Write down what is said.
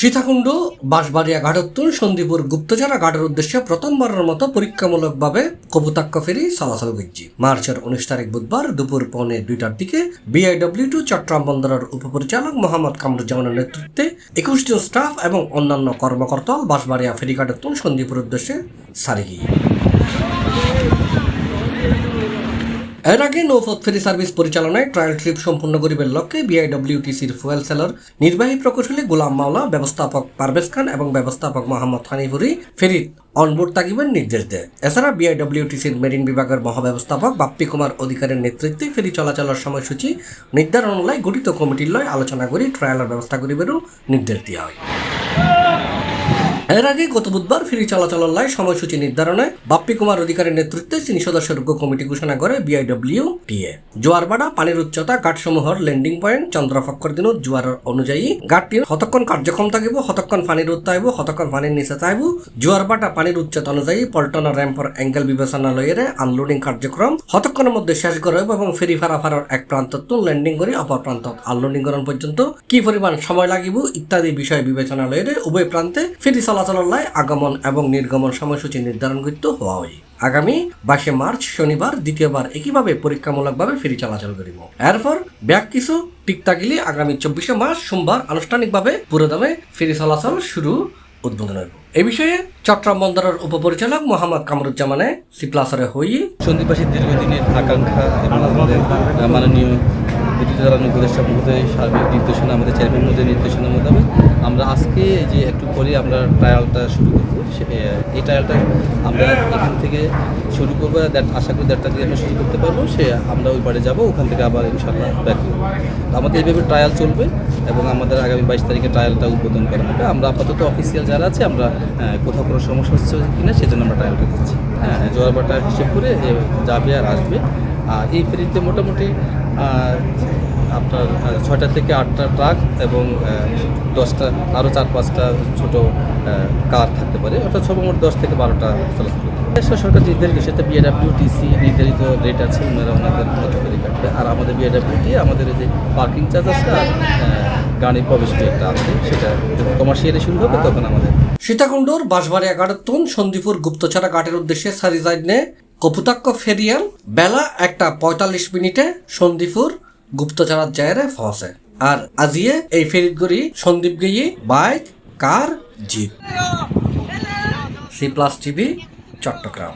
সীতাকুণ্ড বাঁশবাড়িয়া ঘাটোত্তর সন্দীপুর গুপ্তচরা ঘাটের উদ্দেশ্যে প্রথমবারের মতো পরীক্ষামূলকভাবে কপোতাক্ষ ফেরি চলাচল করছে। মার্চের 19 তারিখ বুধবার দুপুর 1:45টার দিকে BIW2 চট্টগ্রাম বন্দরের উপপরিচালক মোহাম্মদ কামরুজ্জামানের নেতৃত্বে 21 জন স্টাফ এবং অন্যান্য কর্মকর্তা বাঁশবাড়িয়া ফেরি ঘাটোত্তর সন্দীপুর উদ্দেশ্যে সারি গিয়ে। এর আগে নৌপথ ফেরি সার্ভিস পরিচালনায় ট্রায়াল ট্রিপ সম্পূর্ণ করিবার লক্ষ্যে BIWTCর ফুয়েল সেলার নির্বাহী প্রকৌশলী গোলাম মাওলা, ব্যবস্থাপক পারভেজ খান এবং ব্যবস্থাপক মোহাম্মদ হানিফুরি ফেরিত অনবোর্ড থাকিবেন নির্দেশ দেয়। এছাড়া BIWTCর মেরিন বিভাগের মহাব্যবস্থাপক বাপ্পি কুমার অধিকারের নেতৃত্বে ফেরি চলাচলের সময়সূচি নির্ধারণ লয় গঠিত কমিটির লয় আলোচনা করে ট্রায়ালের ব্যবস্থা করিবারও নির্দেশ দেওয়া হয়। এর আগে গত বুধবার ফেরি চলাচলের লাই সময়সূচি নির্ধারণে বাপ্পি কুমার অধিকারের নেতৃত্বে 3 সদস্যের কমিটি ঘোষণা করে BIWTA। জোয়ারবাড়া পানির উচ্চতা ঘাটসমূহের ল্যান্ডিং পয়েন্ট চন্দ্রফক্কর দিনত জোয়ারের অনুযায়ী ঘাটটির কতক্ষণ কার্যক্ষম থাকিব, কতক্ষণ পানির উৎ আইব, কতক্ষণ পানির নিচে চাইব, জোয়ারবাটা পানির উচ্চতা অনুযায়ী পল্টন র্যাম্পর অ্যাঙ্গেল বিবেচনা লইয়ে আনলোডিং কার্যক্রম কতক্ষণের মধ্যে শেষ করা হবে এবং ফেরি ফারাফারের এক প্রান্ত ল্যান্ডিং করে অপর প্রান্ত আনলোডিং করার পর্যন্ত কি পরিমাণ সময় লাগিব ইত্যাদি বিষয় বিবেচনা লইয়ে উভয় প্রান্তে ফেরি চলাচলের লাই আগমন এবং নির্গমন সময়সূচি নির্ধারণ করতে হওয়া হয়। আগামী 22 মার্চ শনিবার দ্বিতীয়বার একইভাবে পরীক্ষামূলকভাবে ফেরি চলাচল করিব। এরপর ব্যাক কিছু টিক থাকিলে আগামী 24 মার্চ সোমবার আনুষ্ঠানিকভাবে পুরোদমে ফেরি চলাচল শুরু উদ্বোধন হইব। এই বিষয়ে চট্টগ্রাম বন্দরের উপপরিচালক মোহাম্মদ কামরুজ্জামানে সিপ্লাসরে হই সন্দীপবাসীর দীর্ঘদিনের আকাঙ্ক্ষা এবং আমাদের মাননীয় বিদ্যুৎ জ্বালানি উপদেষ্টা মহোদয়ের সার্বিক নির্দেশনা, আমাদের চেয়ারম্যান মহোদয়ের নির্দেশনা মোতাবেক আমরা আজকে যে একটু পরে আমরা ট্রায়ালটা শুরু করব। এই ট্রায়ালটা আমরা এখান থেকে শুরু করবো, আশা করি 1:30 দিয়ে আমরা শুরু করতে পারবো। আমরা ওই পারে যাবো, ওখান থেকে আবার ইনশাল্লাহ ব্যাক করবো। আমাদের এইভাবে ট্রায়াল চলবে এবং আমাদের আগামী 22 তারিখে ট্রায়ালটা উদ্বোধন করা হবে। আমরা আপাতত অফিসিয়াল যারা আছে আমরা কোথাও কোনো সমস্যা হচ্ছে কিনা সেজন্য আমরা ট্রায়ালটা দিচ্ছি। জোয়ারবাটা হিসেব করে যাবে আর আসবে। আর এই ফেরিতে মোটামুটি আপনার 6টা থেকে 8টা ট্রাক এবং 10টা আরও 4-5টা ছোটো কার থাকতে পারে, অর্থাৎ সর্বমোট 10 থেকে 12টা চলাচল করতে পারে। সরকার নির্ধারিত সেটা BIWTC নির্ধারিত রেট আছে, ওনাদের মতো ফেরি কাটবে। আর আমাদের BIWT আমাদের যে পার্কিং চার্জ আছে আর গাড়ির প্রবেশ একটা আছে, সেটা যখন কমার্শিয়ালি শুরু হবে তখন আমাদের। সীতাকুণ্ডর বাঁশবাড়িয়া ঘাটোত্তর সন্দীপুর গুপ্তচরা ঘাটের উদ্দেশ্যে সারিজাইনে কপোতাক্ষ ফেরিয়াল বেলা 1:45 সন্দীপুর গুপ্তচরার জায়গায় পৌঁছে। আর আজিয়ে এই ফেরিত গড়ি সন্দীপ গিয়ে bike, car, jeep. C+ TV Chittagong.